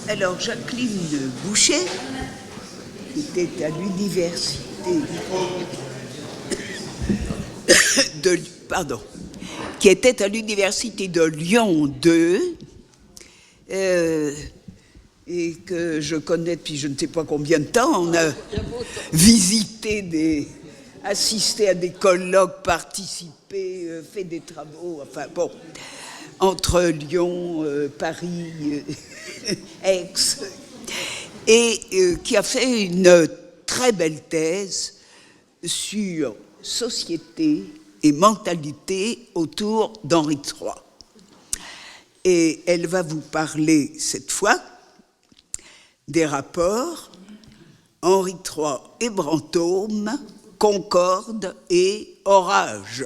Alors, Jacqueline Boucher, qui était à l'université qui était à l'université de Lyon 2, et que je connais depuis je ne sais pas combien de temps. On a visité assisté à des colloques, participé, fait des travaux, enfin bon, entre Lyon, Paris, Aix, et qui a fait une très belle thèse sur société et mentalité autour d'Henri III. Et elle va vous parler cette fois des rapports Henri III et Brantôme, Concorde et Orage.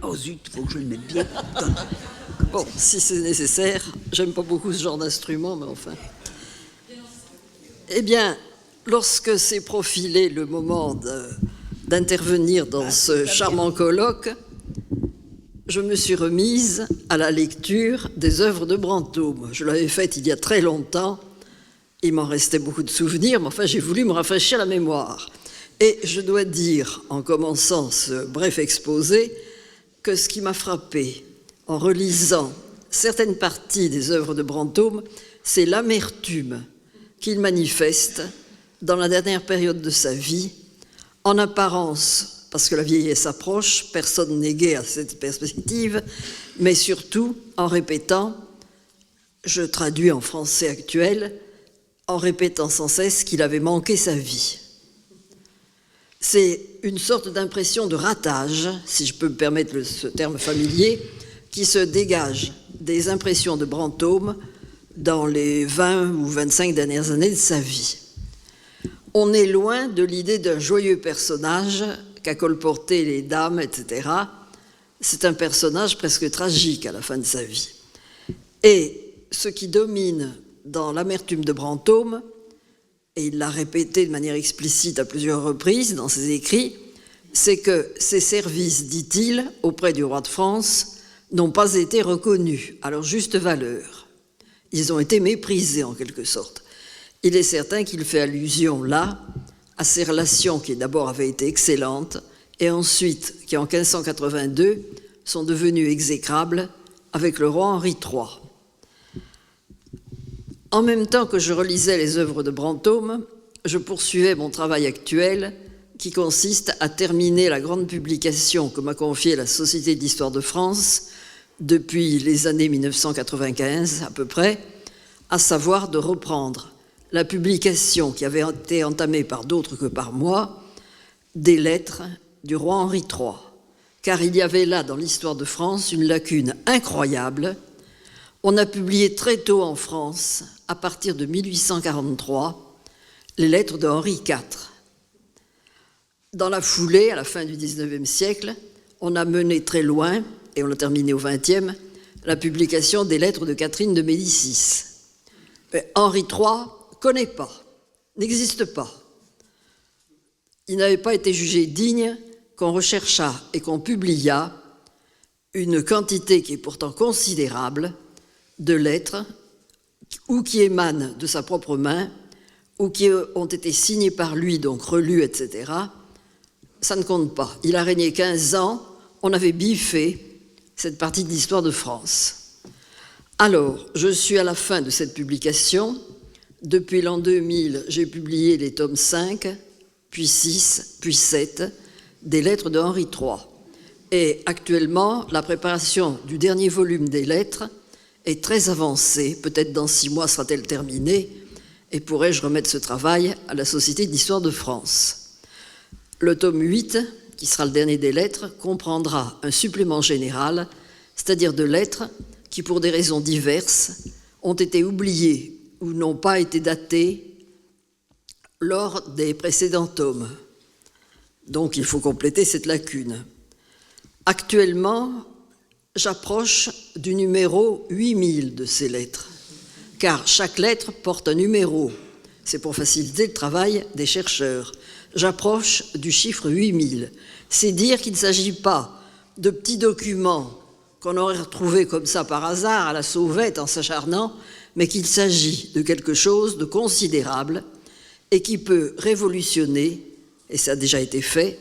Oh zut, il faut que je le mette bien. Bon, si c'est nécessaire, j'aime pas beaucoup ce genre d'instrument, mais enfin. Eh bien, lorsque s'est profilé le moment d'intervenir dans ce charmant colloque, je me suis remise à la lecture des œuvres de Brantôme. Je l'avais faite il y a très longtemps, il m'en restait beaucoup de souvenirs, mais enfin j'ai voulu me rafraîchir la mémoire. Et je dois dire, en commençant ce bref exposé, que ce qui m'a frappé en relisant certaines parties des œuvres de Brantôme, c'est l'amertume qu'il manifeste dans la dernière période de sa vie, en apparence, parce que la vieillesse approche, personne n'est gai à cette perspective, mais surtout en répétant, je traduis en français actuel, en répétant sans cesse qu'il avait manqué sa vie. C'est une sorte d'impression de ratage, si je peux me permettre ce terme familier, qui se dégage des impressions de Brantôme dans les 20 ou 25 dernières années de sa vie. On est loin de l'idée d'un joyeux personnage qu'a colporté les dames, etc. C'est un personnage presque tragique à la fin de sa vie. Et ce qui domine dans l'amertume de Brantôme, et il l'a répété de manière explicite à plusieurs reprises dans ses écrits, c'est que ses services, dit-il, auprès du roi de France, n'ont pas été reconnus à leur juste valeur. Ils ont été méprisés en quelque sorte. Il est certain qu'il fait allusion là à ces relations qui d'abord avaient été excellentes et ensuite qui en 1582 sont devenues exécrables avec le roi Henri III. En même temps que je relisais les œuvres de Brantôme, je poursuivais mon travail actuel qui consiste à terminer la grande publication que m'a confiée la Société d'Histoire de France depuis les années 1995 à peu près, à savoir de reprendre la publication qui avait été entamée par d'autres que par moi, des lettres du roi Henri III. Car il y avait là, dans l'histoire de France, une lacune incroyable. On a publié très tôt en France, à partir de 1843, les lettres de Henri IV. Dans la foulée, à la fin du XIXe siècle, on a mené très loin, et on l'a terminé au XXe, la publication des lettres de Catherine de Médicis. Mais Henri III connaît pas, n'existe pas. Il n'avait pas été jugé digne qu'on recherchât et qu'on publiât une quantité qui est pourtant considérable de lettres ou qui émanent de sa propre main ou qui ont été signées par lui, donc relues, etc. Ça ne compte pas. Il a régné 15 ans, on avait biffé cette partie de l'histoire de France. Alors, je suis à la fin de cette publication. Depuis l'an 2000, j'ai publié les tomes 5, puis 6, puis 7 des lettres de Henri III. Et actuellement, la préparation du dernier volume des lettres est très avancée. Peut-être dans 6 mois sera-t-elle terminée et pourrais-je remettre ce travail à la Société d'Histoire de France. Le tome 8, qui sera le dernier des lettres, comprendra un supplément général, c'est-à-dire de lettres qui, pour des raisons diverses, ont été oubliées ou n'ont pas été datées lors des précédents tomes. Donc il faut compléter cette lacune. Actuellement, j'approche du numéro 8000 de ces lettres, car chaque lettre porte un numéro. C'est pour faciliter le travail des chercheurs. J'approche du chiffre 8000. C'est dire qu'il ne s'agit pas de petits documents qu'on aurait retrouvé comme ça par hasard à la sauvette en s'acharnant, mais qu'il s'agit de quelque chose de considérable et qui peut révolutionner, et ça a déjà été fait,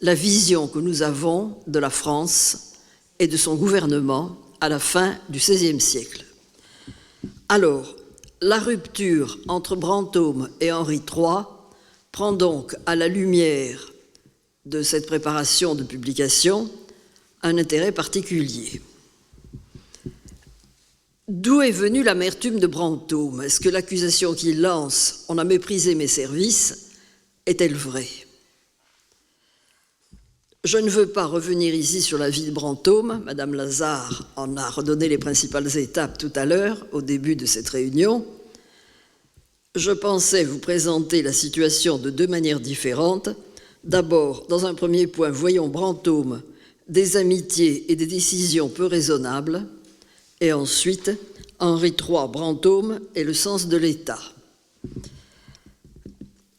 la vision que nous avons de la France et de son gouvernement à la fin du XVIe siècle. Alors, la rupture entre Brantôme et Henri III prend donc, à la lumière de cette préparation de publication, un intérêt particulier. D'où est venue l'amertume de Brantôme? Est-ce que l'accusation qu'il lance « on a méprisé mes services » est-elle vraie? Je ne veux pas revenir ici sur la vie de Brantôme. Madame Lazare en a redonné les principales étapes tout à l'heure, au début de cette réunion. Je pensais vous présenter la situation de deux manières différentes. D'abord, dans un premier point, voyons Brantôme, des amitiés et des décisions peu raisonnables, et ensuite, Henri III, Brantôme et le sens de l'État.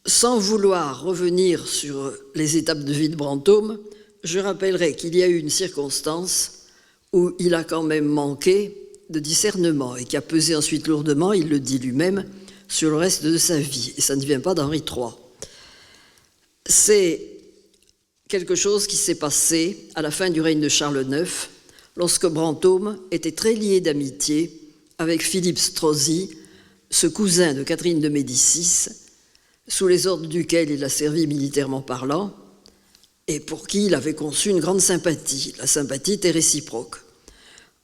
Sans vouloir revenir sur les étapes de vie de Brantôme, je rappellerai qu'il y a eu une circonstance où il a quand même manqué de discernement et qui a pesé ensuite lourdement, il le dit lui-même, sur le reste de sa vie. Et ça ne vient pas d'Henri III. C'est quelque chose qui s'est passé à la fin du règne de Charles IX, lorsque Brantôme était très lié d'amitié avec Philippe Strozzi, ce cousin de Catherine de Médicis, sous les ordres duquel il a servi militairement parlant, et pour qui il avait conçu une grande sympathie. La sympathie était réciproque.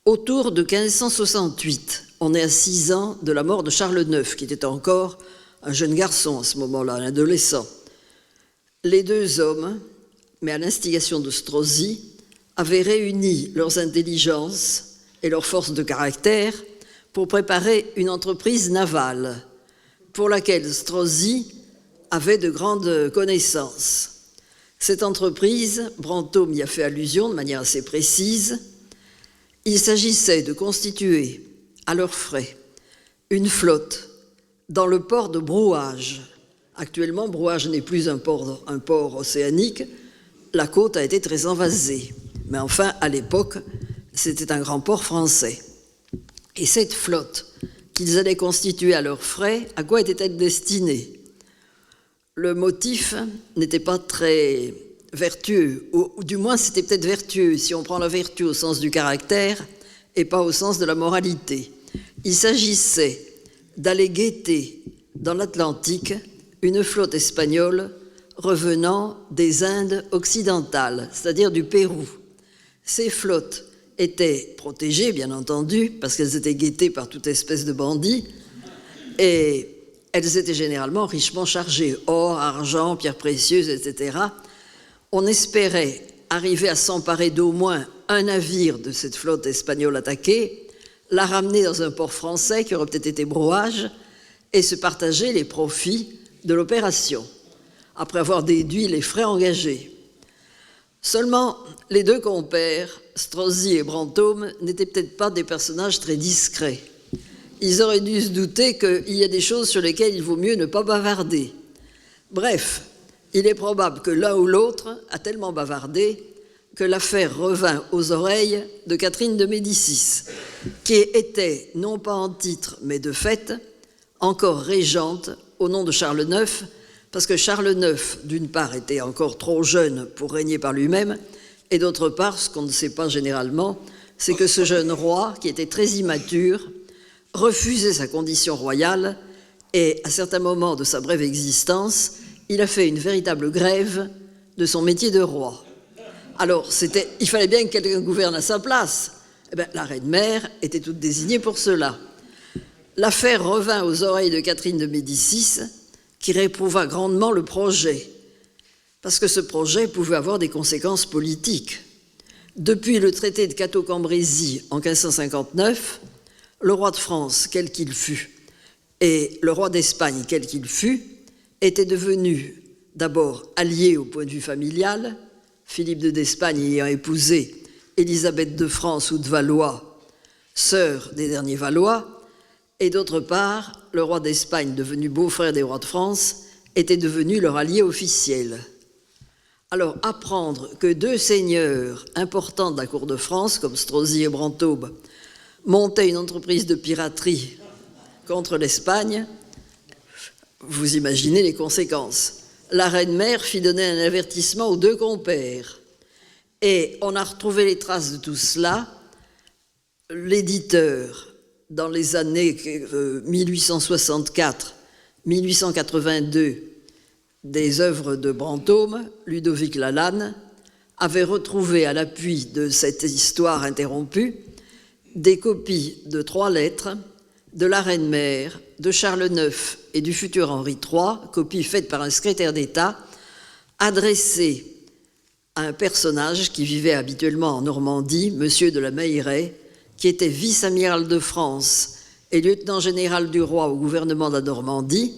Autour de 1568, on est à 6 ans de la mort de Charles IX, qui était encore un jeune garçon à ce moment-là, un adolescent. Les deux hommes, mais à l'instigation de Strozzi, avaient réuni leurs intelligences et leurs forces de caractère pour préparer une entreprise navale, pour laquelle Strozzi avait de grandes connaissances. Cette entreprise, Brantôme y a fait allusion de manière assez précise, il s'agissait de constituer à leurs frais une flotte dans le port de Brouage. Actuellement, Brouage n'est plus un port océanique, la côte a été très envasée. Mais enfin, à l'époque, c'était un grand port français. Et cette flotte qu'ils allaient constituer à leurs frais, à quoi était-elle destinée? Le motif n'était pas très vertueux, ou du moins c'était peut-être vertueux si on prend la vertu au sens du caractère et pas au sens de la moralité. Il s'agissait d'aller guetter dans l'Atlantique une flotte espagnole revenant des Indes occidentales, c'est-à-dire du Pérou. Ces flottes étaient protégées, bien entendu, parce qu'elles étaient guettées par toute espèce de bandits, et elles étaient généralement richement chargées, or, argent, pierres précieuses, etc. On espérait arriver à s'emparer d'au moins un navire de cette flotte espagnole attaquée, la ramener dans un port français qui aurait peut-être été Brouage, et se partager les profits de l'opération, après avoir déduit les frais engagés. Seulement, les deux compères, Strozzi et Brantôme, n'étaient peut-être pas des personnages très discrets. Ils auraient dû se douter qu'il y a des choses sur lesquelles il vaut mieux ne pas bavarder. Bref, il est probable que l'un ou l'autre a tellement bavardé que l'affaire revint aux oreilles de Catherine de Médicis, qui était, non pas en titre, mais de fait, encore régente au nom de Charles IX, parce que Charles IX, d'une part, était encore trop jeune pour régner par lui-même, et d'autre part, ce qu'on ne sait pas généralement, c'est que ce jeune roi, qui était très immature, refusait sa condition royale, et à certains moments de sa brève existence, il a fait une véritable grève de son métier de roi. Alors, il fallait bien que quelqu'un gouverne à sa place. Eh bien, la reine-mère était toute désignée pour cela. L'affaire revint aux oreilles de Catherine de Médicis, qui réprouva grandement le projet, parce que ce projet pouvait avoir des conséquences politiques. Depuis le traité de Cateau-Cambrésis en 1559, le roi de France, quel qu'il fût, et le roi d'Espagne, quel qu'il fût, étaient devenus d'abord alliés au point de vue familial, Philippe d'Espagne ayant épousé Élisabeth de France ou de Valois, sœur des derniers Valois, et d'autre part, le roi d'Espagne, devenu beau-frère des rois de France, était devenu leur allié officiel. Alors, apprendre que deux seigneurs importants de la cour de France, comme Strozzi et Brantôme, montaient une entreprise de piraterie contre l'Espagne, vous imaginez les conséquences. La reine-mère fit donner un avertissement aux deux compères. Et on a retrouvé les traces de tout cela. L'éditeur, dans les années 1864-1882, des œuvres de Brantôme, Ludovic Lalanne, avait retrouvé à l'appui de cette histoire interrompue des copies de 3 lettres de la reine-mère, de Charles IX et du futur Henri III, copies faites par un secrétaire d'État, adressées à un personnage qui vivait habituellement en Normandie, Monsieur de la Meilleraye, qui était vice-amiral de France et lieutenant général du roi au gouvernement de la Normandie,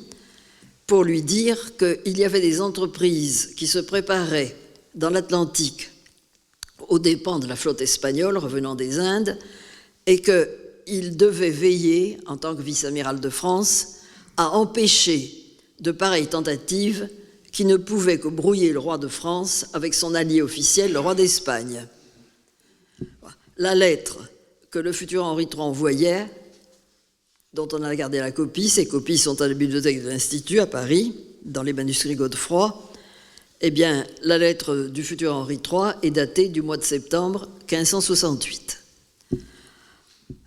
pour lui dire qu'il y avait des entreprises qui se préparaient dans l'Atlantique aux dépens de la flotte espagnole revenant des Indes, et qu'il devait veiller, en tant que vice-amiral de France, à empêcher de pareilles tentatives qui ne pouvaient que brouiller le roi de France avec son allié officiel, le roi d'Espagne. La lettre que le futur Henri III envoyait, dont on a gardé la copie, ces copies sont à la bibliothèque de l'Institut à Paris, dans les manuscrits Godefroy, eh bien, la lettre du futur Henri III est datée du mois de septembre 1568.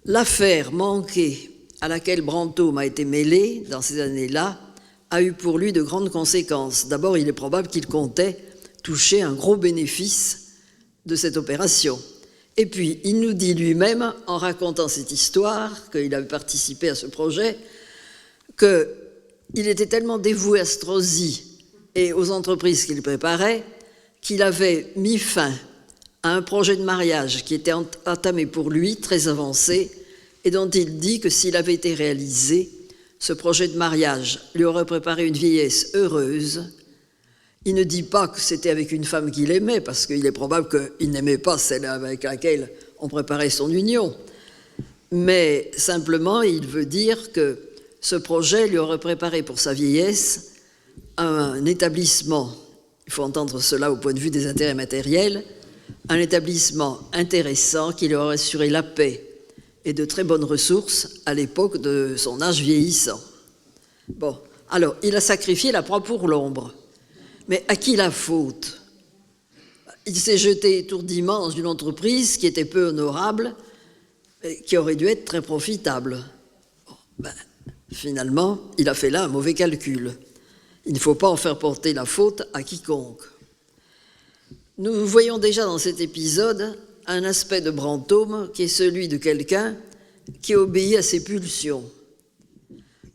L'affaire manquée à laquelle Brantôme a été mêlé dans ces années-là a eu pour lui de grandes conséquences. D'abord, il est probable qu'il comptait toucher un gros bénéfice de cette opération. Et puis, il nous dit lui-même, en racontant cette histoire, qu'il avait participé à ce projet, qu'il était tellement dévoué à Strozzi et aux entreprises qu'il préparait qu'il avait mis fin à un projet de mariage qui était entamé pour lui, très avancé, et dont il dit que s'il avait été réalisé, ce projet de mariage lui aurait préparé une vieillesse heureuse. Il ne dit pas que c'était avec une femme qu'il aimait, parce qu'il est probable qu'il n'aimait pas celle avec laquelle on préparait son union. Mais simplement, il veut dire que ce projet lui aurait préparé pour sa vieillesse un établissement, il faut entendre cela au point de vue des intérêts matériels, un établissement intéressant qui lui aurait assuré la paix et de très bonnes ressources à l'époque de son âge vieillissant. Bon, alors, il a sacrifié la proie pour l'ombre. Mais à qui la faute? Il s'est jeté étourdiment dans une entreprise qui était peu honorable et qui aurait dû être très profitable. Bon, finalement, il a fait là un mauvais calcul. Il ne faut pas en faire porter la faute à quiconque. Nous voyons déjà dans cet épisode un aspect de Brantôme qui est celui de quelqu'un qui obéit à ses pulsions.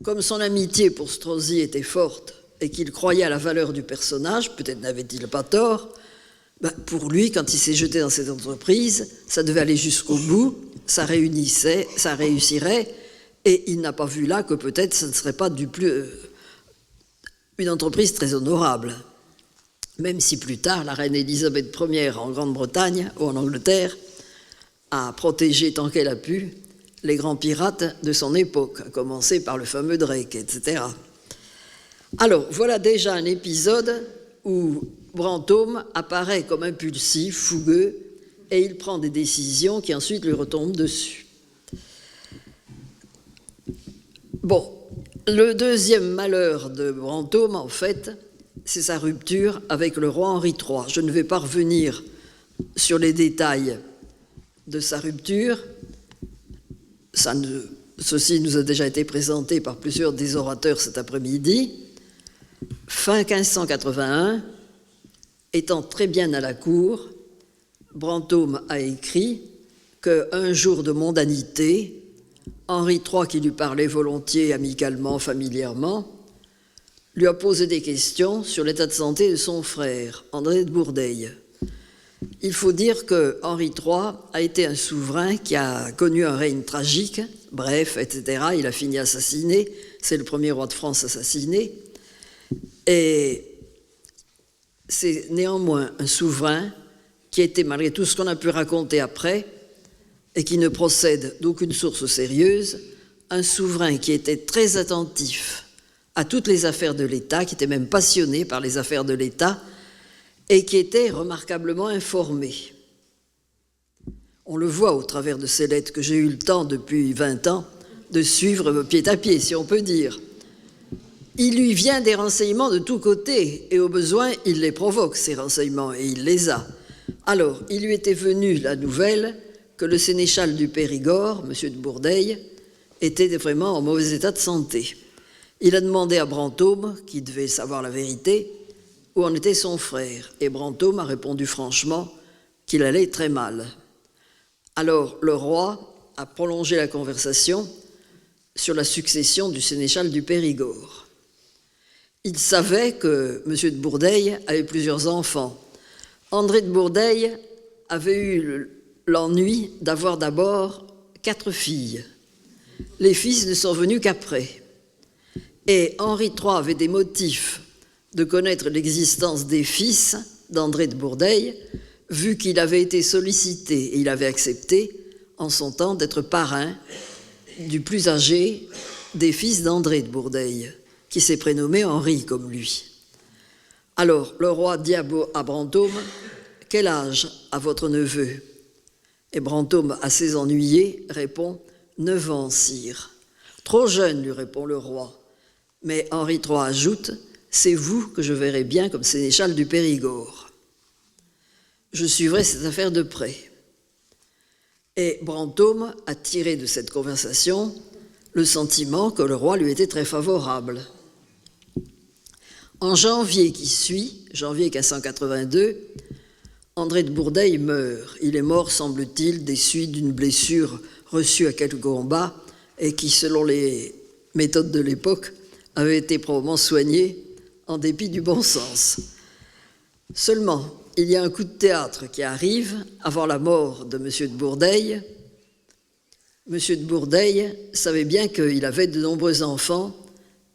Comme son amitié pour Strozzi était forte et qu'il croyait à la valeur du personnage, peut-être n'avait-il pas tort, pour lui, quand il s'est jeté dans cette entreprise, ça devait aller jusqu'au bout, ça réussirait, et il n'a pas vu là que peut-être ce ne serait pas une entreprise très honorable. Même si plus tard, la reine Élisabeth Ier en Grande-Bretagne ou en Angleterre a protégé tant qu'elle a pu les grands pirates de son époque, à commencer par le fameux Drake, etc. Alors, voilà déjà un épisode où Brantôme apparaît comme impulsif, fougueux, et il prend des décisions qui ensuite lui retombent dessus. Bon, le deuxième malheur de Brantôme, en fait, c'est sa rupture avec le roi Henri III. Je ne vais pas revenir sur les détails de sa rupture. Ceci nous a déjà été présenté par plusieurs des orateurs cet après-midi. Fin 1581, étant très bien à la cour, Brantôme a écrit qu'un jour de mondanité, Henri III, qui lui parlait volontiers, amicalement, familièrement, lui a posé des questions sur l'état de santé de son frère, André de Bourdeille. Il faut dire que Henri III a été un souverain qui a connu un règne tragique, bref, etc. Il a fini assassiné, c'est le premier roi de France assassiné, et c'est néanmoins un souverain qui était, malgré tout ce qu'on a pu raconter après, et qui ne procède d'aucune source sérieuse, un souverain qui était très attentif à toutes les affaires de l'État, qui était même passionné par les affaires de l'État, et qui était remarquablement informé. On le voit au travers de ces lettres que j'ai eu le temps depuis 20 ans de suivre pied à pied, si on peut dire. Il lui vient des renseignements de tous côtés et au besoin, il les provoque, ces renseignements, et il les a. Alors, il lui était venu la nouvelle que le sénéchal du Périgord, M. de Bourdeille, était vraiment en mauvais état de santé. Il a demandé à Brantôme, qui devait savoir la vérité, où en était son frère. Et Brantôme a répondu franchement qu'il allait très mal. Alors, le roi a prolongé la conversation sur la succession du sénéchal du Périgord. Il savait que M. de Bourdeille avait plusieurs enfants. André de Bourdeille avait eu l'ennui d'avoir d'abord 4 filles. Les fils ne sont venus qu'après. Et Henri III avait des motifs de connaître l'existence des fils d'André de Bourdeille, vu qu'il avait été sollicité et il avait accepté en son temps d'être parrain du plus âgé des fils d'André de Bourdeille, qui s'est prénommé Henri comme lui. Alors le roi dit à Brantôme « Quel âge a votre neveu ?» Et Brantôme, assez ennuyé, répond « 9 ans, sire. » « Trop jeune, lui répond le roi. Mais Henri III ajoute « C'est vous que je verrai bien comme sénéchal du Périgord. Je suivrai cette affaire de près. » Et Brantôme a tiré de cette conversation le sentiment que le roi lui était très favorable. En janvier qui suit, janvier 1582, André de Bourdeille meurt. Il est mort, semble-t-il, des suites d'une blessure reçue à quelques combats et qui, selon les méthodes de l'époque, avait été probablement soignée en dépit du bon sens. Seulement, il y a un coup de théâtre qui arrive avant la mort de M. de Bourdeille. M. de Bourdeille savait bien qu'il avait de nombreux enfants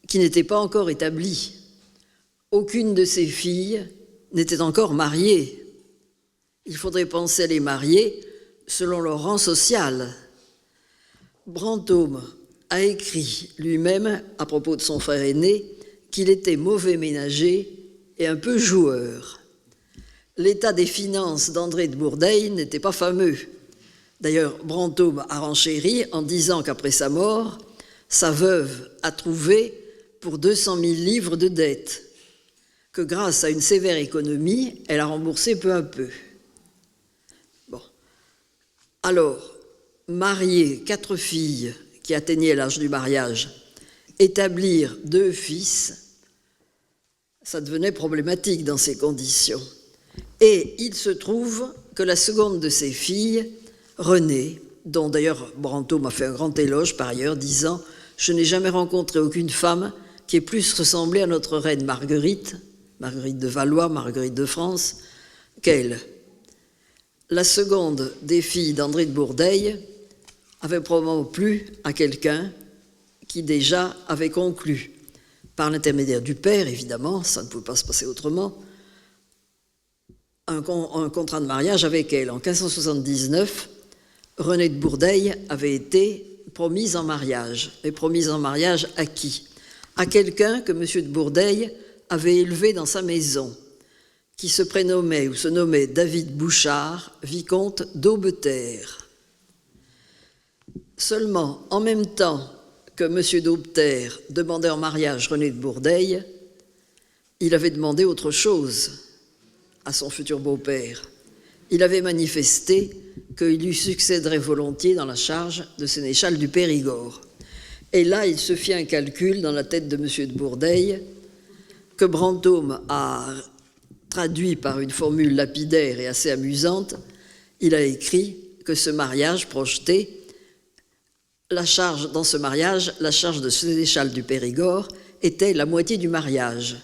qui n'étaient pas encore établis. Aucune de ses filles n'était encore mariée. Il faudrait penser à les marier selon leur rang social. Brantôme a écrit lui-même, à propos de son frère aîné, qu'il était mauvais ménager et un peu joueur. L'état des finances d'André de Bourdeille n'était pas fameux. D'ailleurs, Brantôme a renchéri en disant qu'après sa mort, sa veuve a trouvé pour 200 000 livres de dettes, que grâce à une sévère économie, elle a remboursé peu à peu. Bon. Alors, marier 4 filles qui atteignaient l'âge du mariage, établir 2 fils, ça devenait problématique dans ces conditions. Et il se trouve que la seconde de ses filles, Renée, dont d'ailleurs Brantôme a fait un grand éloge par ailleurs, disant « Je n'ai jamais rencontré aucune femme qui ait plus ressemblé à notre reine Marguerite, Marguerite de Valois, Marguerite de France, qu'elle. » La seconde des filles d'André de Bourdeille avait probablement plu à quelqu'un qui déjà avait conclu, par l'intermédiaire du père, évidemment, ça ne pouvait pas se passer autrement, un contrat de mariage avec elle. En 1579, Renée de Bourdeille avait été promise en mariage. Et promise en mariage à qui? À quelqu'un que M. de Bourdeille avait élevé dans sa maison, qui se prénommait ou se nommait David Bouchard, vicomte d'Aubeterre. Seulement, en même temps que M. d'Aubeterre demandait en mariage Renée de Bourdeille, il avait demandé autre chose à son futur beau-père. Il avait manifesté qu'il lui succéderait volontiers dans la charge de sénéchal du Périgord. Et là, il se fit un calcul dans la tête de M. de Bourdeille que Brantôme a traduit par une formule lapidaire et assez amusante. Il a écrit que ce mariage projetait la charge, dans ce mariage, la charge de sénéchal du Périgord était la moitié du mariage.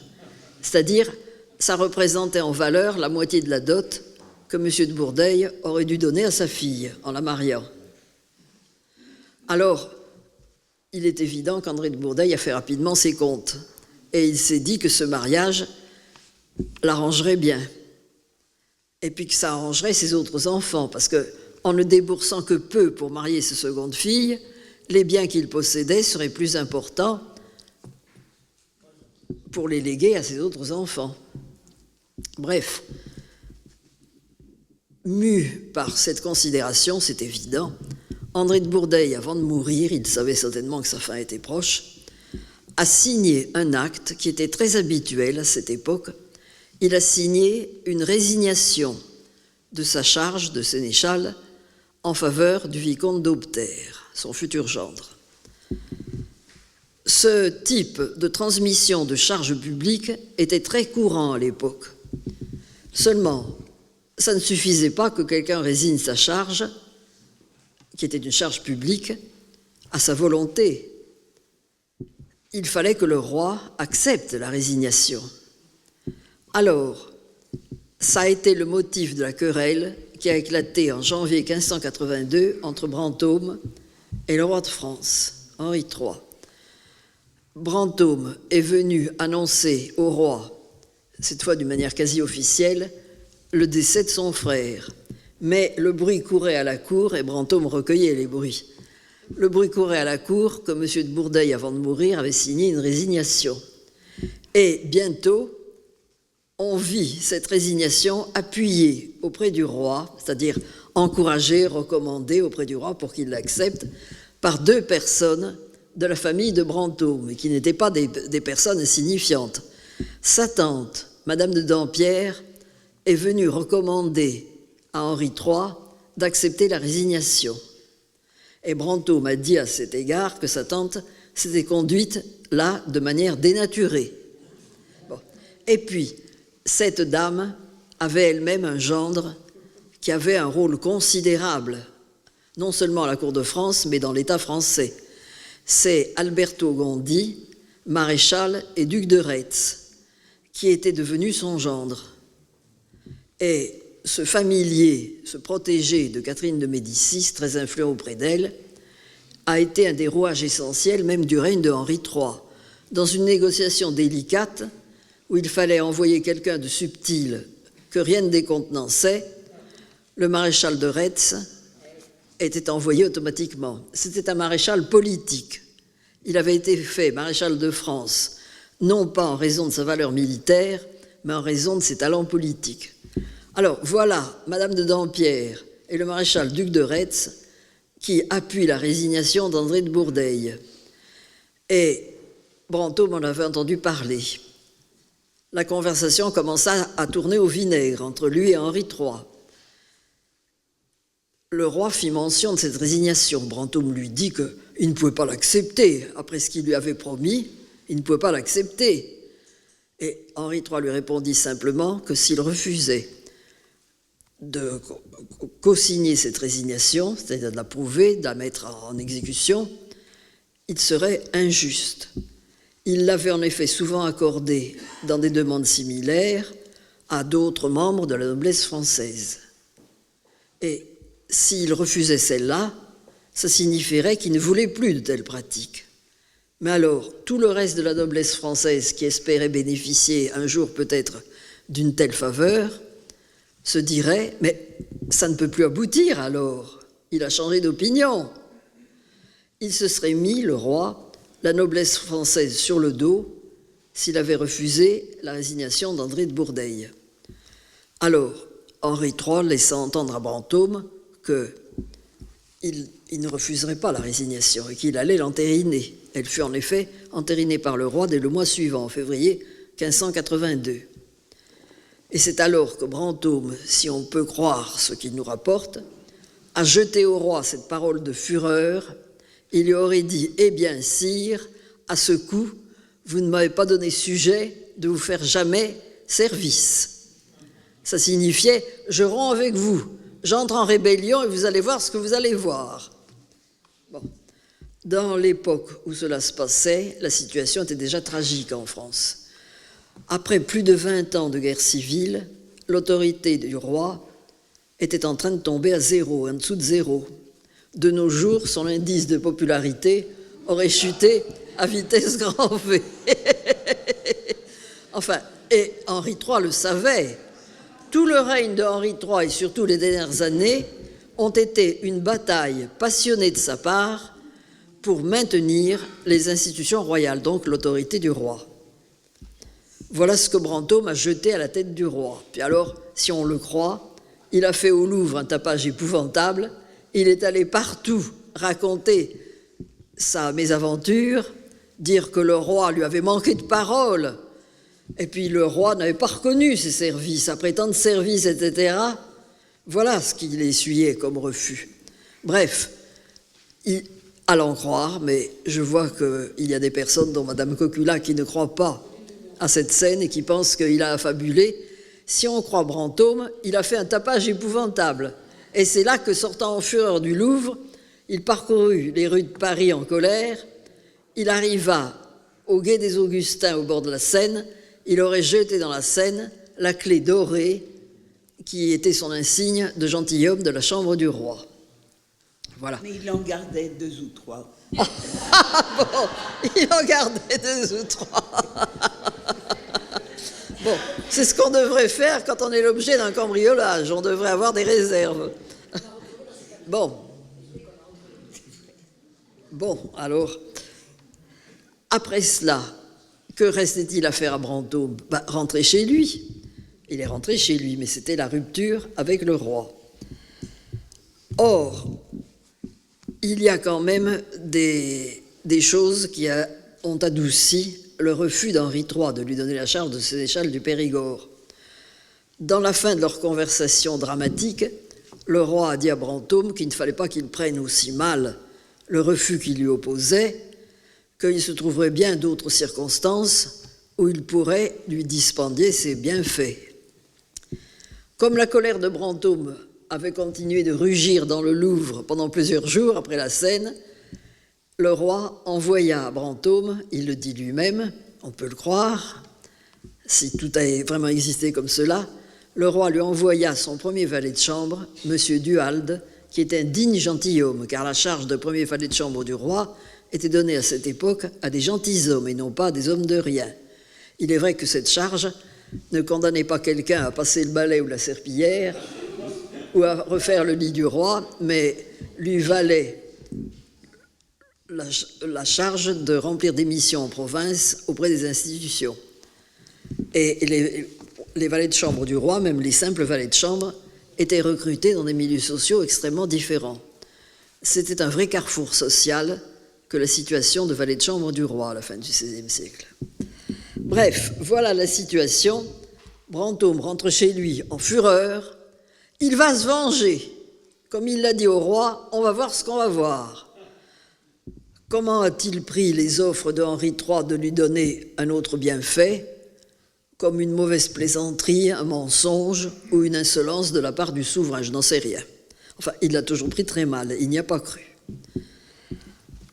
C'est-à-dire, ça représentait en valeur la moitié de la dot que M. de Bourdeille aurait dû donner à sa fille en la mariant. Alors, il est évident qu'André de Bourdeille a fait rapidement ses comptes et il s'est dit que ce mariage l'arrangerait bien et puis que ça arrangerait ses autres enfants parce qu'en ne déboursant que peu pour marier sa seconde fille, les biens qu'il possédait seraient plus importants pour les léguer à ses autres enfants. Bref, mu par cette considération, c'est évident, André de Bourdeille, avant de mourir, il savait certainement que sa fin était proche, a signé un acte qui était très habituel à cette époque. Il a signé une résignation de sa charge de sénéchal en faveur du vicomte d'Aubterre, son futur gendre. Ce type de transmission de charges publiques était très courant à l'époque. Seulement, ça ne suffisait pas que quelqu'un résigne sa charge, qui était une charge publique, à sa volonté. Il fallait que le roi accepte la résignation. Alors, ça a été le motif de la querelle qui a éclaté en janvier 1582 entre Brantôme et le roi de France, Henri III. Brantôme est venu annoncer au roi, cette fois d'une manière quasi officielle, le décès de son frère. Mais le bruit courait à la cour et Brantôme recueillait les bruits. Le bruit courait à la cour que M. de Bourdeille, avant de mourir, avait signé une résignation. Et bientôt, on vit cette résignation appuyée auprès du roi, c'est-à-dire encouragée, recommandée auprès du roi pour qu'il l'accepte, par deux personnes de la famille de Brantôme, qui n'étaient pas des personnes insignifiantes. Sa tante, Madame de Dampierre, est venue recommander à Henri III d'accepter la résignation. Et Brantôme a dit à cet égard que sa tante s'était conduite là de manière dénaturée. Bon. Et puis, cette dame avait elle-même un gendre qui avait un rôle considérable, non seulement à la cour de France, mais dans l'État français. C'est Alberto Gondi, maréchal et duc de Retz, qui était devenu son gendre. Et ce familier, ce protégé de Catherine de Médicis, très influent auprès d'elle, a été un des rouages essentiels même du règne de Henri III. Dans une négociation délicate, où il fallait envoyer quelqu'un de subtil que rien ne décontenançait, le maréchal de Retz était envoyé automatiquement. C'était un maréchal politique. Il avait été fait maréchal de France, non pas en raison de sa valeur militaire, mais en raison de ses talents politiques. Alors voilà, Madame de Dampierre et le maréchal duc de Retz qui appuient la résignation d'André de Bourdeille. Et Brantôme en avait entendu parler. La conversation commença à tourner au vinaigre entre lui et Henri III. Le roi fit mention de cette résignation. Brantôme lui dit qu'il ne pouvait pas l'accepter. Après ce qu'il lui avait promis, il ne pouvait pas l'accepter. Et Henri III lui répondit simplement que s'il refusait de co-signer cette résignation, c'est-à-dire de l'approuver, de la mettre en exécution, il serait injuste. Il l'avait en effet souvent accordé dans des demandes similaires à d'autres membres de la noblesse française. Et s'il refusait celle-là, ça signifierait qu'il ne voulait plus de telles pratiques. Mais alors, tout le reste de la noblesse française qui espérait bénéficier un jour peut-être d'une telle faveur se dirait « mais ça ne peut plus aboutir alors, il a changé d'opinion ». Il se serait mis, le roi, la noblesse française sur le dos s'il avait refusé la résignation d'André de Bourdeille. Alors, Henri III laissa entendre à Brantôme qu'il ne refuserait pas la résignation et qu'il allait l'entériner. Elle fut en effet entérinée par le roi dès le mois suivant, en février 1582. Et c'est alors que Brantôme, si on peut croire ce qu'il nous rapporte, a jeté au roi cette parole de fureur. Il lui aurait dit « Eh bien, sire, à ce coup, vous ne m'avez pas donné sujet de vous faire jamais service. » Ça signifiait « Je romps avec vous, j'entre en rébellion et vous allez voir ce que vous allez voir. » Bon. Dans l'époque où cela se passait, la situation était déjà tragique en France. Après plus de 20 ans de guerre civile, l'autorité du roi était en train de tomber à zéro, en dessous de zéro. De nos jours, son indice de popularité aurait chuté à vitesse grand V. Enfin, et Henri III le savait. Tout le règne de Henri III et surtout les dernières années ont été une bataille passionnée de sa part pour maintenir les institutions royales, donc l'autorité du roi. Voilà ce que Brantôme a jeté à la tête du roi. Puis alors, si on le croit, il a fait au Louvre un tapage épouvantable, il est allé partout raconter sa mésaventure, dire que le roi lui avait manqué de parole, et puis le roi n'avait pas reconnu ses services, après tant de services, etc. Voilà ce qu'il essuyait comme refus. Bref, à l'en croire, mais je vois qu'il y a des personnes, dont Madame Cocula, qui ne croient pas à cette scène et qui pensent qu'il a affabulé. Si on croit Brantôme, il a fait un tapage épouvantable. Et c'est là que, sortant en fureur du Louvre, il parcourut les rues de Paris en colère. Il arriva au Gué des Augustins au bord de la Seine. Il aurait jeté dans la Seine la clé dorée qui était son insigne de gentilhomme de la chambre du roi. Voilà. Mais il en gardait 2 ou 3. Bon, il en gardait 2 ou 3. Bon, c'est ce qu'on devrait faire quand on est l'objet d'un cambriolage. On devrait avoir des réserves. Bon. Bon, alors, après cela, que restait-il à faire à Brantôme? Rentrer chez lui. Il est rentré chez lui, mais c'était la rupture avec le roi. Or, il y a quand même des choses qui ont adouci le refus d'Henri III de lui donner la charge de sénéchal du Périgord. Dans la fin de leur conversation dramatique, le roi a dit à Brantôme qu'il ne fallait pas qu'il prenne aussi mal le refus qu'il lui opposait, qu'il se trouverait bien d'autres circonstances où il pourrait lui dispendier ses bienfaits. Comme la colère de Brantôme avait continué de rugir dans le Louvre pendant plusieurs jours après la scène, le roi envoya à Brantôme, il le dit lui-même, on peut le croire, si tout a vraiment existé comme cela, le roi lui envoya son premier valet de chambre, M. Duhalde, qui était un digne gentilhomme, car la charge de premier valet de chambre du roi était donnée à cette époque à des gentilshommes et non pas à des hommes de rien. Il est vrai que cette charge ne condamnait pas quelqu'un à passer le balai ou la serpillière ou à refaire le lit du roi, mais lui valait la charge de remplir des missions en province auprès des institutions. Et les valets de chambre du roi, même les simples valets de chambre, étaient recrutés dans des milieux sociaux extrêmement différents. C'était un vrai carrefour social que la situation de valet de chambre du roi à la fin du XVIe siècle. Bref, voilà la situation. Brantôme rentre chez lui en fureur. Il va se venger. Comme il l'a dit au roi, on va voir ce qu'on va voir. Comment a-t-il pris les offres de Henri III de lui donner un autre bienfait, comme une mauvaise plaisanterie, un mensonge ou une insolence de la part du souverain? Je n'en sais rien. Enfin, il l'a toujours pris très mal, il n'y a pas cru.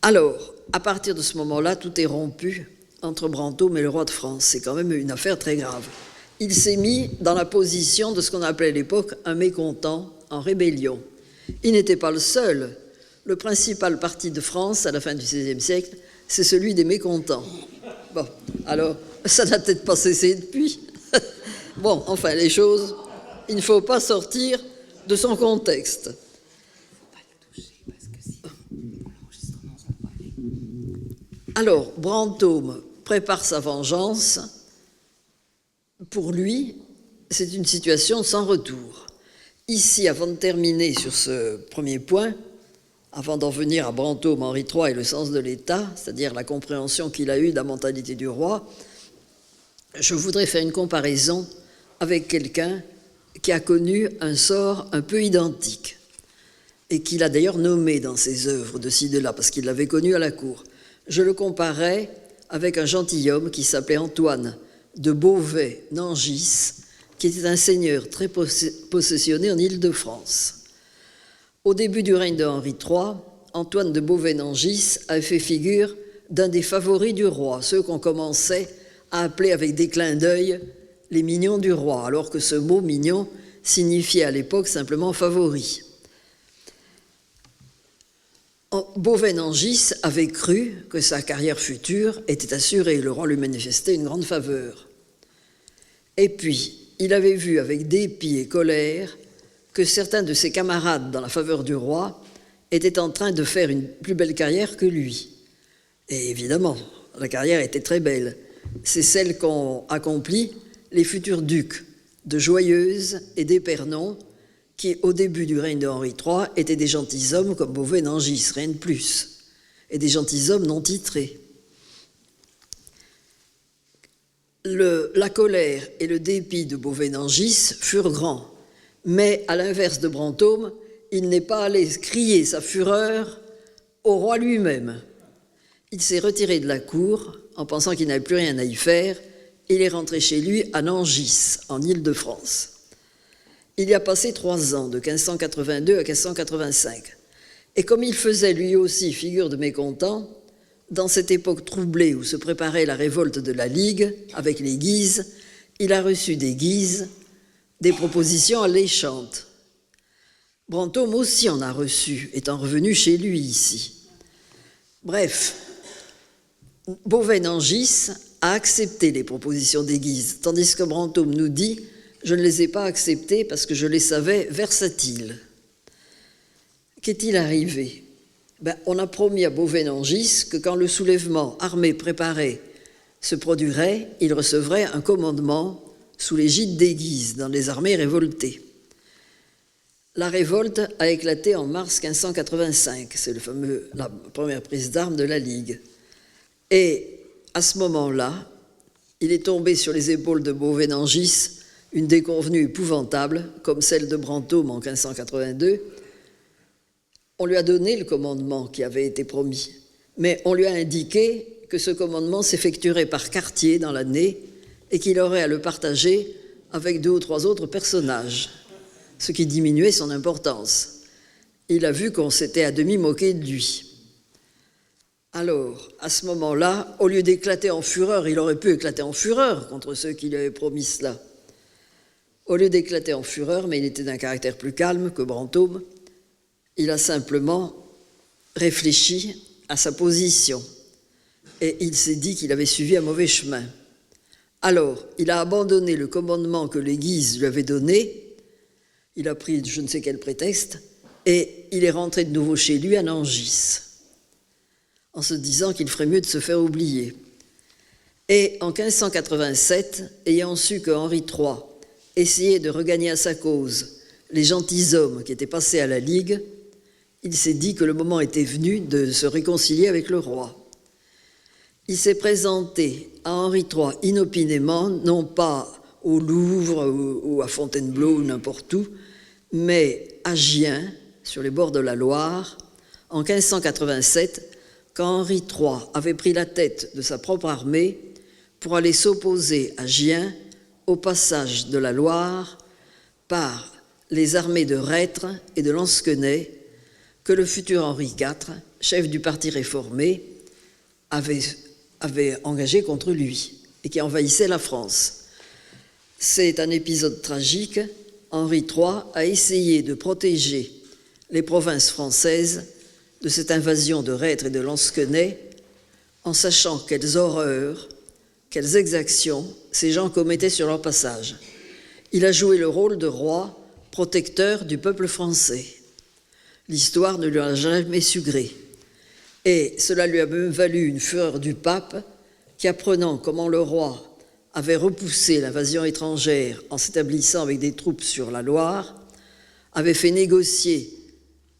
Alors, à partir de ce moment-là, tout est rompu entre Brantôme et le roi de France. C'est quand même une affaire très grave. Il s'est mis dans la position de ce qu'on appelait à l'époque un mécontent en rébellion. Il n'était pas le seul. Le principal parti de France, à la fin du XVIe siècle, c'est celui des mécontents. Bon, alors, ça n'a peut-être pas cessé depuis. Bon, enfin, les choses, il ne faut pas sortir de son contexte. Alors, Brantôme prépare sa vengeance. Pour lui, c'est une situation sans retour. Ici, avant de terminer sur ce premier point, avant d'en venir à Brantôme, Henri III et le sens de l'État, c'est-à-dire la compréhension qu'il a eue de la mentalité du roi, je voudrais faire une comparaison avec quelqu'un qui a connu un sort un peu identique et qu'il a d'ailleurs nommé dans ses œuvres de ci, de là, parce qu'il l'avait connu à la cour. Je le comparais avec un gentilhomme qui s'appelait Antoine de Beauvais-Nangis, qui était un seigneur très possessionné en Île-de-France. Au début du règne de Henri III, Antoine de Beauvais-Nangis avait fait figure d'un des favoris du roi, ceux qu'on commençait à appeler avec des clins d'œil les mignons du roi, alors que ce mot mignon signifiait à l'époque simplement favori. Beauvais-Nangis avait cru que sa carrière future était assurée. Le roi lui manifestait une grande faveur. Et puis, il avait vu avec dépit et colère que certains de ses camarades dans la faveur du roi étaient en train de faire une plus belle carrière que lui. Et évidemment, la carrière était très belle. c'est celle qu'ont accomplie les futurs ducs de Joyeuse et d'Épernon, qui, au début du règne de Henri III, étaient des gentilshommes comme Beauvais-Nangis, rien de plus, et des gentilshommes non titrés. La colère et le dépit de Beauvais-Nangis furent grands, mais à l'inverse de Brantôme, il n'est pas allé crier sa fureur au roi lui-même. Il s'est retiré de la cour en pensant qu'il n'avait plus rien à y faire. Il est rentré chez lui à Nangis, en Île-de-France. Il y a passé 3 ans, de 1582 à 1585. Et comme il faisait lui aussi figure de mécontent, dans cette époque troublée où se préparait la révolte de la Ligue avec les Guises, il a reçu des Guises des propositions alléchantes. Brantôme aussi en a reçu, étant revenu chez lui ici. Bref, Beauvais-Nangis a accepté les propositions des Guises, tandis que Brantôme nous dit « Je ne les ai pas acceptées parce que je les savais versatiles ». Qu'est-il arrivé ? On a promis à Beauvais-Nangis que quand le soulèvement armé préparé se produirait, il recevrait un commandement sous l'égide des Guises dans les armées révoltées. La révolte a éclaté en mars 1585, c'est la première prise d'armes de la Ligue. Et à ce moment-là, il est tombé sur les épaules de Beauvais-Nangis une déconvenue épouvantable, comme celle de Brantôme en 1582. On lui a donné le commandement qui avait été promis, mais on lui a indiqué que ce commandement s'effectuerait par quartier dans l'année et qu'il aurait à le partager avec 2 ou 3 autres personnages, ce qui diminuait son importance. Il a vu qu'on s'était à demi moqué de lui. Alors, à ce moment-là, au lieu d'éclater en fureur, il aurait pu éclater en fureur contre ceux qui lui avaient promis cela. Au lieu d'éclater en fureur, mais il était d'un caractère plus calme que Brantôme, il a simplement réfléchi à sa position et il s'est dit qu'il avait suivi un mauvais chemin. Alors, il a abandonné le commandement que les Guises lui avaient donné, il a pris je ne sais quel prétexte et il est rentré de nouveau chez lui à Nangis, en se disant qu'il ferait mieux de se faire oublier. Et en 1587, ayant su que Henri III essayait de regagner à sa cause les gentilshommes qui étaient passés à la Ligue, il s'est dit que le moment était venu de se réconcilier avec le roi. Il s'est présenté à Henri III inopinément, non pas au Louvre ou à Fontainebleau ou n'importe où, mais à Gien, sur les bords de la Loire, en 1587, quand Henri III avait pris la tête de sa propre armée pour aller s'opposer à Gien au passage de la Loire par les armées de Rêtre et de Lansquenet que le futur Henri IV, chef du parti réformé, avait engagé contre lui et qui envahissait la France. C'est un épisode tragique. Henri III a essayé de protéger les provinces françaises de cette invasion de Rêtre et de Lansquenet en sachant quelles horreurs, quelles exactions ces gens commettaient sur leur passage. Il a joué le rôle de roi protecteur du peuple français. L'histoire ne lui a jamais su gré. Et cela lui a même valu une fureur du pape qui, apprenant comment le roi avait repoussé l'invasion étrangère en s'établissant avec des troupes sur la Loire, avait fait négocier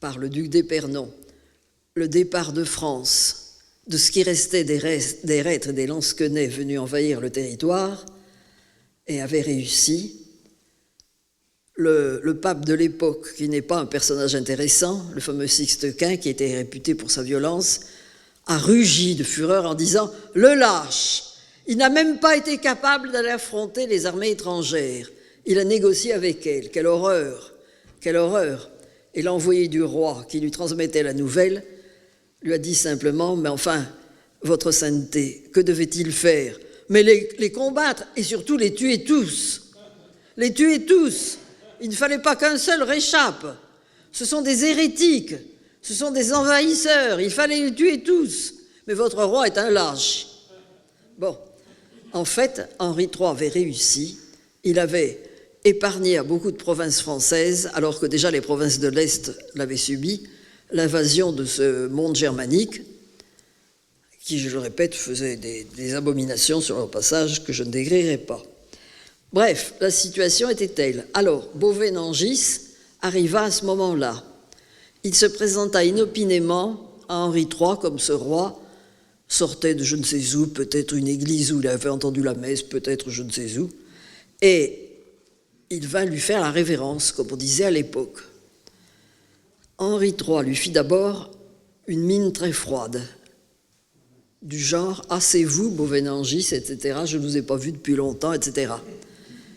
par le duc d'Épernon le départ de France de ce qui restait des Rêtres et des Lansquenets venus envahir le territoire et avait réussi. Le pape de l'époque, qui n'est pas un personnage intéressant, le fameux Sixte Quint, qui était réputé pour sa violence, a rugi de fureur en disant « Le lâche ! Il n'a même pas été capable d'aller affronter les armées étrangères. Il a négocié avec elles. Quelle horreur ! Quelle horreur !» Et l'envoyé du roi, qui lui transmettait la nouvelle, lui a dit simplement « Mais enfin, votre sainteté, que devait-il faire ? Mais les combattre et surtout les tuer tous. Les tuer tous. Il ne fallait pas qu'un seul réchappe. Ce sont des hérétiques, ce sont des envahisseurs, il fallait les tuer tous. Mais votre roi est un lâche. » Bon, en fait, Henri III avait réussi. Il avait épargné à beaucoup de provinces françaises, alors que déjà les provinces de l'Est l'avaient subi, l'invasion de ce monde germanique, qui, je le répète, faisaient des abominations sur leur passage que je ne décrirai pas. Bref, la situation était telle. Alors, Beauvais-Nangis arriva à ce moment-là. Il se présenta inopinément à Henri III comme ce roi sortait de je ne sais où, peut-être une église où il avait entendu la messe, peut-être je ne sais où, et il vint lui faire la révérence, comme on disait à l'époque. Henri III lui fit d'abord une mine très froide, du genre « Ah, c'est vous, Beauvais-Nangis, etc., je ne vous ai pas vu depuis longtemps, etc. »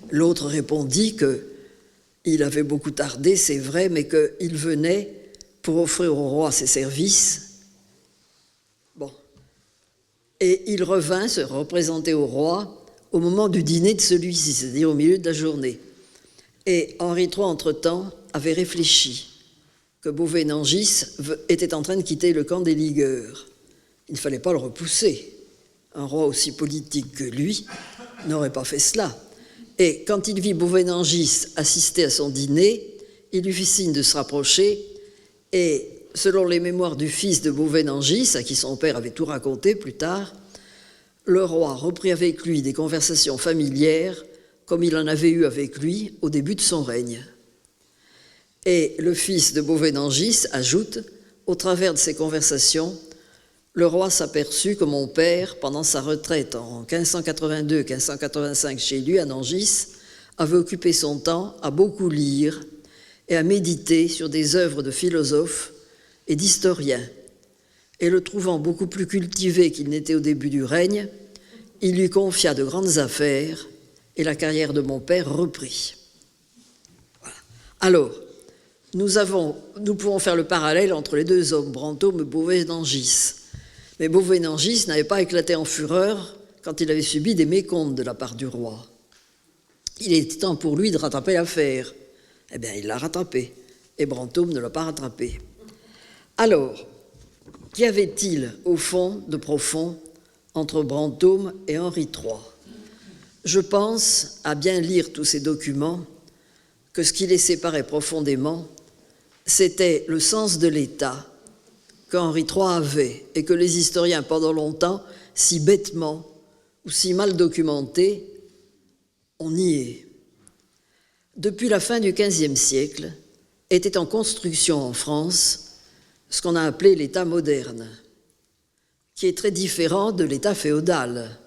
L'autre répondit qu'il avait beaucoup tardé, c'est vrai, mais qu'il venait pour offrir au roi ses services. Bon. Et il revint se représenter au roi au moment du dîner de celui-ci, c'est-à-dire au milieu de la journée. Et Henri III, entre-temps, avait réfléchi que Beauvais-Nangis était en train de quitter le camp des ligueurs. Il ne fallait pas le repousser. Un roi aussi politique que lui n'aurait pas fait cela. Et quand il vit Beauvais-Nangis assister à son dîner, il lui fit signe de se rapprocher et, selon les mémoires du fils de Beauvais-Nangis, à qui son père avait tout raconté plus tard, le roi reprit avec lui des conversations familières comme il en avait eu avec lui au début de son règne. Et le fils de Beauvais-Nangis ajoute, au travers de ces conversations, le roi s'aperçut que mon père, pendant sa retraite en 1582-1585 chez lui à Nangis, avait occupé son temps à beaucoup lire et à méditer sur des œuvres de philosophes et d'historiens. Et le trouvant beaucoup plus cultivé qu'il n'était au début du règne, il lui confia de grandes affaires et la carrière de mon père reprit. Voilà. Alors, nous pouvons faire le parallèle entre les deux hommes, Brantôme et Beauvais-Nangis. Mais Beauvais-Nangis n'avait pas éclaté en fureur quand il avait subi des mécomptes de la part du roi. Il était temps pour lui de rattraper l'affaire. Eh bien, il l'a rattrapé. Et Brantôme ne l'a pas rattrapé. Alors, qu'y avait-il, au fond, de profond entre Brantôme et Henri III? Je pense, à bien lire tous ces documents, que ce qui les séparait profondément, c'était le sens de l'État qu'Henri III avait et que les historiens, pendant longtemps, si bêtement ou si mal documentés, ont nié. Depuis la fin du XVe siècle, était en construction en France ce qu'on a appelé l'État moderne, qui est très différent de l'État féodal.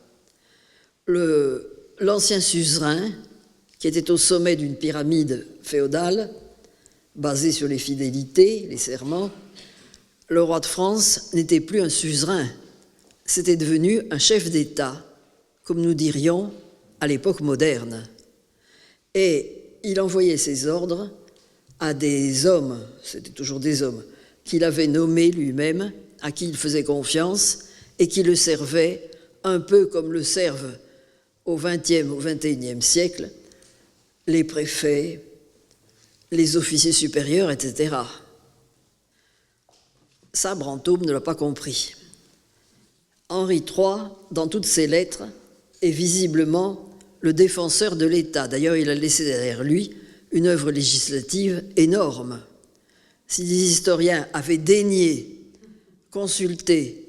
L'ancien suzerain, qui était au sommet d'une pyramide féodale, basée sur les fidélités, les serments, le roi de France n'était plus un suzerain, c'était devenu un chef d'État, comme nous dirions à l'époque moderne. Et il envoyait ses ordres à des hommes, c'était toujours des hommes, qu'il avait nommés lui-même, à qui il faisait confiance et qui le servaient un peu comme le servent au XXe, au XXIe siècle les préfets, les officiers supérieurs, etc. Ça, Brantôme ne l'a pas compris. Henri III, dans toutes ses lettres, est visiblement le défenseur de l'État. D'ailleurs, il a laissé derrière lui une œuvre législative énorme. Si les historiens avaient daigné consulter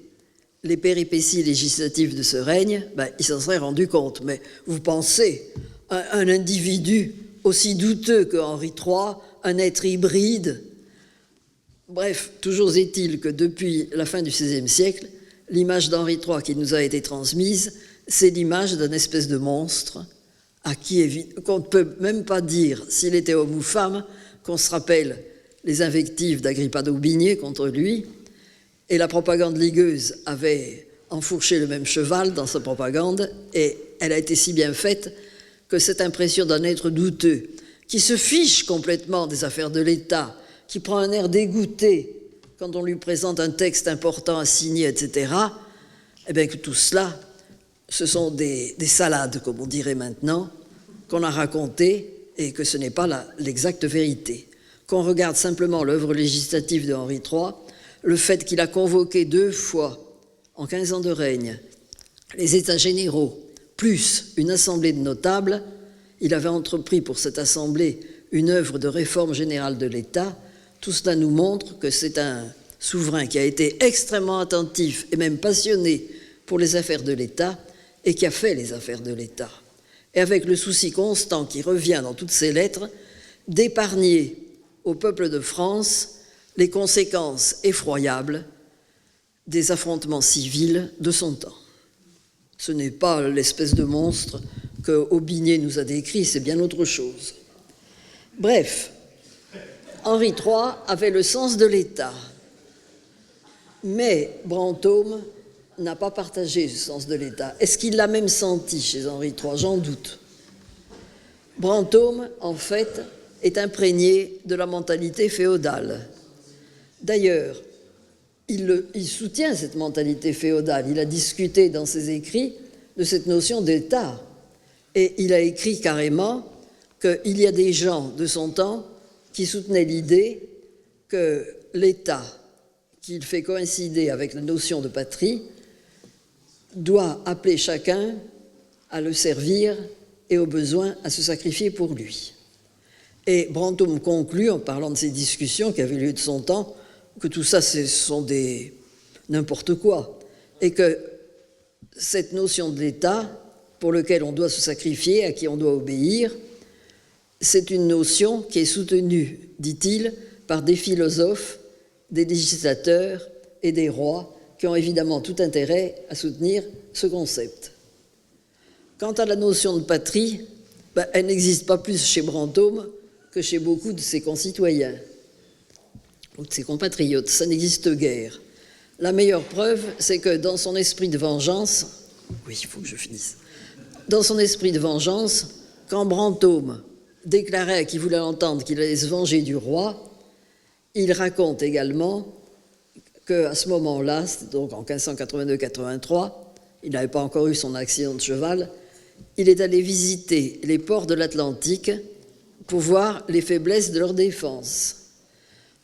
les péripéties législatives de ce règne, ils s'en seraient rendus compte. Mais vous pensez, un individu aussi douteux que Henri III, un être hybride. Bref, toujours est-il que depuis la fin du XVIe siècle, l'image d'Henri III qui nous a été transmise, c'est l'image d'un espèce de monstre à qui qu'on ne peut même pas dire s'il était homme ou femme, qu'on se rappelle les invectives d'Agrippa d'Aubigné contre lui, et la propagande ligueuse avait enfourché le même cheval dans sa propagande, et elle a été si bien faite que cette impression d'un être douteux, qui se fiche complètement des affaires de l'État, qui prend un air dégoûté quand on lui présente un texte important à signer, etc., eh bien que tout cela, ce sont des salades, comme on dirait maintenant, qu'on a racontées et que ce n'est pas l'exacte vérité. Qu'on regarde simplement l'œuvre législative de Henri III, le fait qu'il a convoqué 2 fois, en 15 ans de règne, les États généraux, plus une assemblée de notables, il avait entrepris pour cette assemblée une œuvre de réforme générale de l'État. Tout cela nous montre que c'est un souverain qui a été extrêmement attentif et même passionné pour les affaires de l'État et qui a fait les affaires de l'État. Et avec le souci constant qui revient dans toutes ses lettres d'épargner au peuple de France les conséquences effroyables des affrontements civils de son temps. Ce n'est pas l'espèce de monstre que Aubigné nous a décrit, c'est bien autre chose. Bref, Henri III avait le sens de l'État, mais Brantôme n'a pas partagé ce sens de l'État. Est-ce qu'il l'a même senti chez Henri III? J'en doute. Brantôme, en fait, est imprégné de la mentalité féodale. D'ailleurs, il soutient cette mentalité féodale. Il a discuté dans ses écrits de cette notion d'État. Et il a écrit carrément qu'il y a des gens de son temps qui soutenaient l'idée que l'État, qu'il fait coïncider avec la notion de patrie, doit appeler chacun à le servir et au besoin à se sacrifier pour lui. Et Brantôme conclut, en parlant de ces discussions qui avaient lieu de son temps, que tout ça, ce sont des n'importe quoi, et que cette notion de l'État, pour lequel on doit se sacrifier, à qui on doit obéir, c'est une notion qui est soutenue, dit-il, par des philosophes, des législateurs et des rois qui ont évidemment tout intérêt à soutenir ce concept. Quant à la notion de patrie, elle n'existe pas plus chez Brantôme que chez beaucoup de ses concitoyens ou de ses compatriotes. Ça n'existe guère. La meilleure preuve, c'est que dans son esprit de vengeance, oui, il faut que je finisse, dans son esprit de vengeance, quand Brantôme déclarait à qui voulait l'entendre qu'il allait se venger du roi, il raconte également qu'à ce moment-là, donc en 1582-83, il n'avait pas encore eu son accident de cheval, il est allé visiter les ports de l'Atlantique pour voir les faiblesses de leur défense.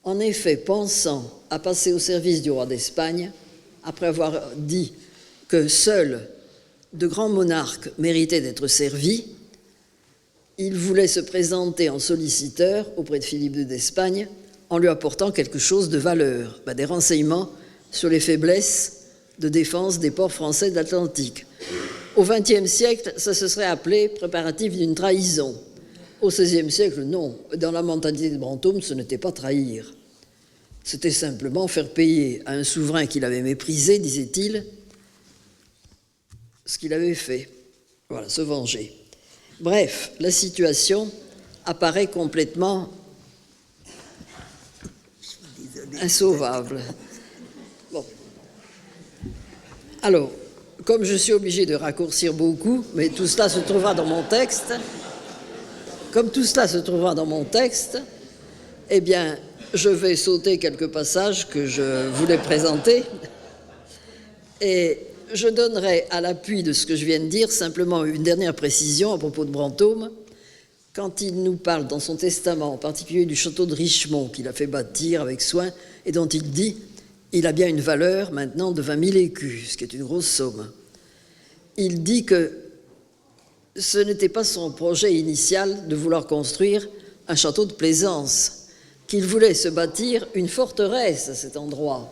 En effet, pensant à passer au service du roi d'Espagne, après avoir dit que seuls de grands monarques méritaient d'être servis, il voulait se présenter en solliciteur auprès de Philippe II d'Espagne en lui apportant quelque chose de valeur, des renseignements sur les faiblesses de défense des ports français de l'Atlantique. Au XXe siècle, ça se serait appelé préparatif d'une trahison. Au XVIe siècle, non. Dans la mentalité de Brantôme, ce n'était pas trahir. C'était simplement faire payer à un souverain qu'il avait méprisé, disait-il, ce qu'il avait fait. Voilà, se venger. Bref, la situation apparaît complètement insauvable. Bon. Alors, comme je suis obligé de raccourcir beaucoup, mais tout cela se trouvera dans mon texte, eh bien, je vais sauter quelques passages que je voulais présenter et je donnerai à l'appui de ce que je viens de dire simplement une dernière précision à propos de Brantôme. Quand il nous parle dans son testament, en particulier du château de Richemont qu'il a fait bâtir avec soin et dont il dit il a bien une valeur maintenant de 20 000 écus, ce qui est une grosse somme. Il dit que ce n'était pas son projet initial de vouloir construire un château de plaisance, qu'il voulait se bâtir une forteresse à cet endroit.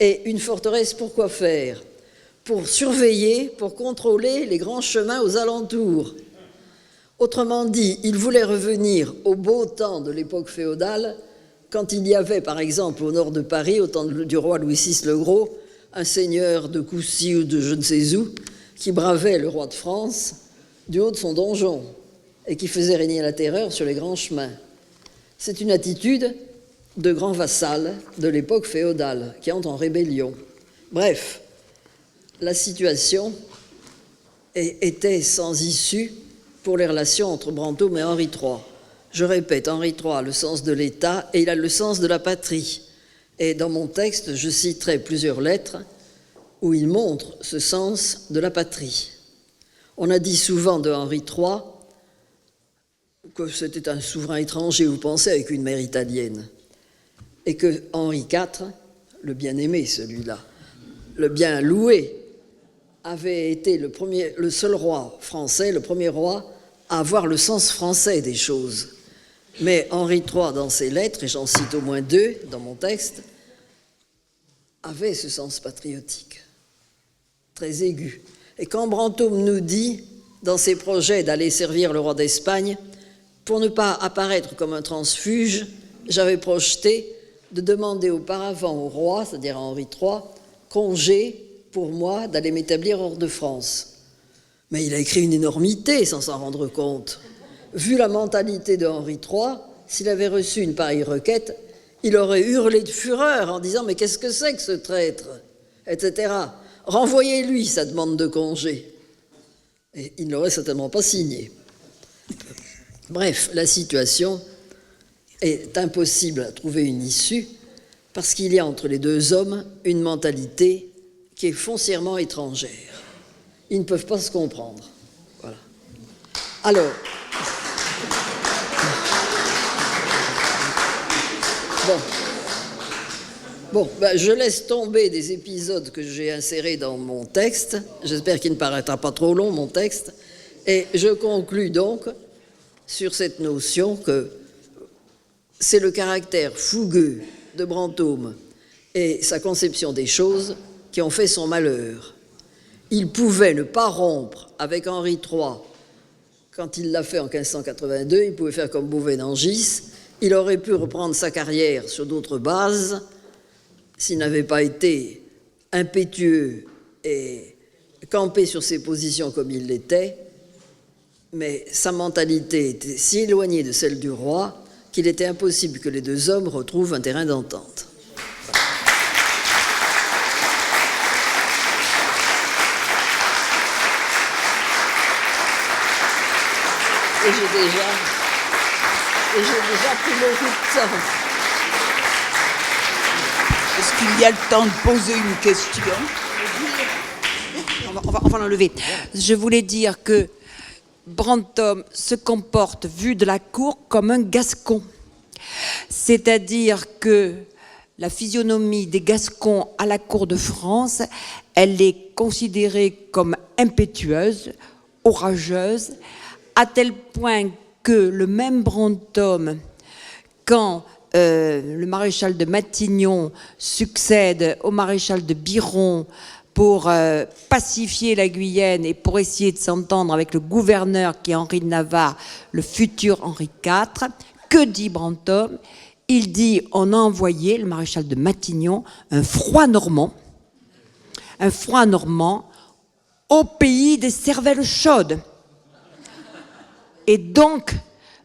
Et une forteresse, pour quoi faire? Pour surveiller, pour contrôler les grands chemins aux alentours. Autrement dit, il voulait revenir au beau temps de l'époque féodale, quand il y avait, par exemple, au nord de Paris, au temps du roi Louis VI le Gros, un seigneur de Coucy ou de je ne sais où, qui bravait le roi de France du haut de son donjon et qui faisait régner la terreur sur les grands chemins. C'est une attitude de grand vassal de l'époque féodale qui entre en rébellion. Bref, la situation était sans issue pour les relations entre Brantôme et Henri III. Je répète, Henri III a le sens de l'État et il a le sens de la patrie. Et dans mon texte, je citerai plusieurs lettres où il montre ce sens de la patrie. On a dit souvent de Henri III que c'était un souverain étranger, vous pensez, avec une mère italienne, et que Henri IV, le bien-aimé celui-là, le bien loué, avait été le seul roi français, le premier roi à avoir le sens français des choses. Mais Henri III, dans ses lettres, et j'en cite au moins 2 dans mon texte, avait ce sens patriotique, très aigu. Et quand Brantôme nous dit, dans ses projets d'aller servir le roi d'Espagne, pour ne pas apparaître comme un transfuge, j'avais projeté de demander auparavant au roi, c'est-à-dire à Henri III, congé pour moi d'aller m'établir hors de France. Mais il a écrit une énormité sans s'en rendre compte. Vu la mentalité de Henri III, s'il avait reçu une pareille requête, il aurait hurlé de fureur en disant « Mais qu'est-ce que c'est que ce traître ?» etc. « Renvoyez-lui sa demande de congé. » Et il ne l'aurait certainement pas signé. Bref, la situation est impossible à trouver une issue parce qu'il y a entre les deux hommes une mentalité qui est foncièrement étrangère. Ils ne peuvent pas se comprendre. Voilà. Alors, je laisse tomber des épisodes que j'ai insérés dans mon texte. J'espère qu'il ne paraîtra pas trop long, mon texte. Et je conclus donc sur cette notion que c'est le caractère fougueux de Brantôme et sa conception des choses qui ont fait son malheur. Il pouvait ne pas rompre avec Henri III quand il l'a fait en 1582, il pouvait faire comme Bouvet-d'Angis, il aurait pu reprendre sa carrière sur d'autres bases s'il n'avait pas été impétueux et campé sur ses positions comme il l'était, mais sa mentalité était si éloignée de celle du roi qu'il était impossible que les deux hommes retrouvent un terrain d'entente. Et j'ai déjà pris beaucoup de temps. Est-ce qu'il y a le temps de poser une question? On va l'enlever. Je voulais dire que Brantôme se comporte, vu de la cour, comme un Gascon. C'est-à-dire que la physionomie des Gascons à la cour de France, elle est considérée comme impétueuse, orageuse, à tel point que le même Brantôme, quand le maréchal de Matignon succède au maréchal de Biron pour pacifier la Guyenne et pour essayer de s'entendre avec le gouverneur qui est Henri de Navarre, le futur Henri IV, que dit Brantôme? Il dit on a envoyé, le maréchal de Matignon, un froid normand au pays des cervelles chaudes. Et donc,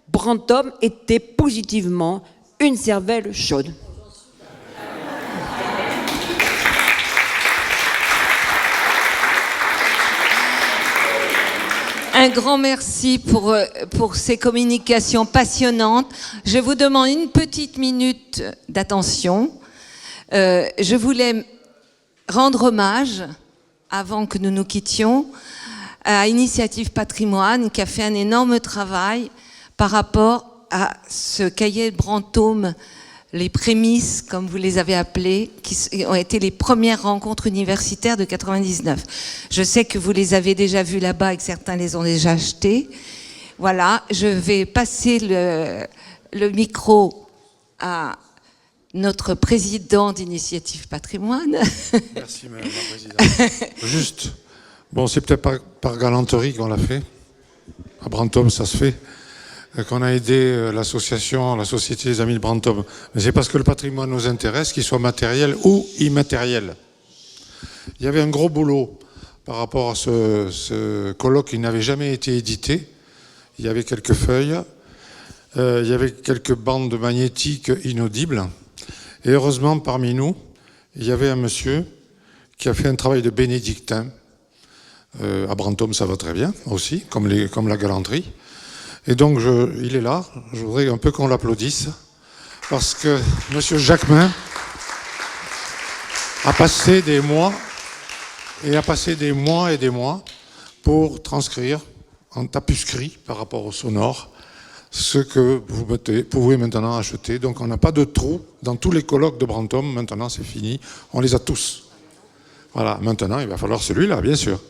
Brantôme était positivement une cervelle chaude. Un grand merci pour ces communications passionnantes. Je vous demande une petite minute d'attention. Je voulais rendre hommage, avant que nous nous quittions, à Initiative Patrimoine, qui a fait un énorme travail par rapport à ce cahier de Brantôme, les prémices, comme vous les avez appelées, qui ont été les premières rencontres universitaires de 99. Je sais que vous les avez déjà vues là-bas et que certains les ont déjà achetés. Voilà, je vais passer le micro à notre président d'Initiative Patrimoine. Merci, Madame la Présidente. Juste, bon, c'est peut-être par galanterie qu'on l'a fait. À Brantôme, ça se fait. Qu'on a aidé l'association, la Société des Amis de Brantôme. Mais c'est parce que le patrimoine nous intéresse, qu'il soit matériel ou immatériel. Il y avait un gros boulot par rapport à ce colloque qui n'avait jamais été édité. Il y avait quelques feuilles, il y avait quelques bandes magnétiques inaudibles. Et heureusement, parmi nous, il y avait un monsieur qui a fait un travail de bénédictin. À Brantôme, ça va très bien aussi, comme la galanterie. Et donc, il est là. Je voudrais un peu qu'on l'applaudisse. Parce que M. Jacquemin a passé des mois et des mois pour transcrire en tapuscrit par rapport au sonore ce que vous pouvez maintenant acheter. Donc, on n'a pas de trou dans tous les colloques de Brantôme. Maintenant, c'est fini. On les a tous. Voilà. Maintenant, il va falloir celui-là, bien sûr.